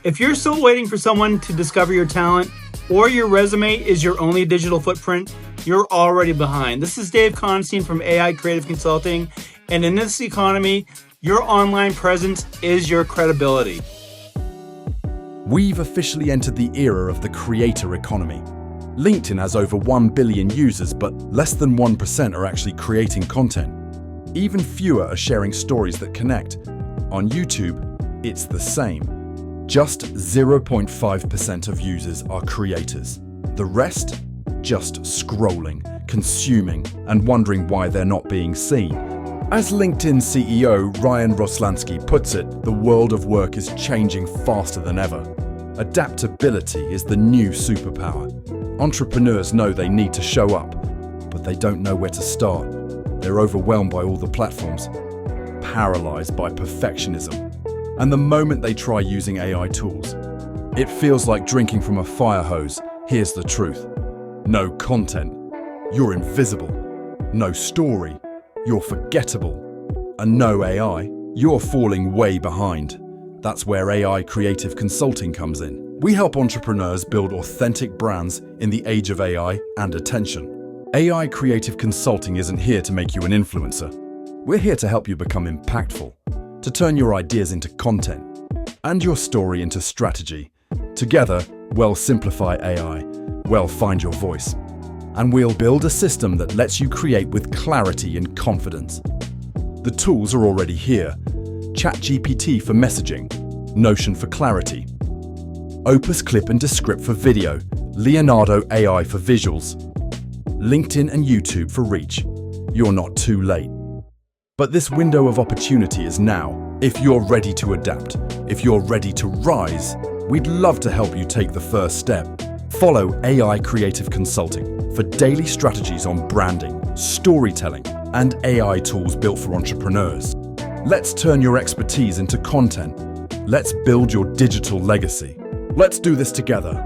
If you're still waiting for someone to discover your talent, or your resume is your only digital footprint, you're already behind. This is Dave Constein from AI Creative Consulting, and in this economy, your online presence is your credibility. We've officially entered the era of the creator economy. LinkedIn has over 1 billion users, but less than 1% are actually creating content. Even fewer are sharing stories that connect. On YouTube, it's the same. Just 0.5% of users are creators. The rest, just scrolling, consuming, and wondering why they're not being seen. As LinkedIn CEO Ryan Roslansky puts it, the world of work is changing faster than ever. Adaptability is the new superpower. Entrepreneurs know they need to show up, but they don't know where to start. They're overwhelmed by all the platforms, paralyzed by perfectionism. And the moment they try using AI tools, it feels like drinking from a fire hose. Here's the truth. No content, you're invisible. No story, you're forgettable. And no AI, you're falling way behind. That's where AI Creative Consulting comes in. We help entrepreneurs build authentic brands in the age of AI and attention. AI Creative Consulting isn't here to make you an influencer. We're here to help you become impactful, to turn your ideas into content and your story into strategy. Together, we'll simplify AI, we'll find your voice, and we'll build a system that lets you create with clarity and confidence. The tools are already here. ChatGPT for messaging, Notion for clarity, Opus Clip and Descript for video, Leonardo AI for visuals, LinkedIn and YouTube for reach. You're not too late. But this window of opportunity is now. If you're ready to adapt, if you're ready to rise, we'd love to help you take the first step. Follow AI Creative Consulting for daily strategies on branding, storytelling, and AI tools built for entrepreneurs. Let's turn your expertise into content. Let's build your digital legacy. Let's do this together.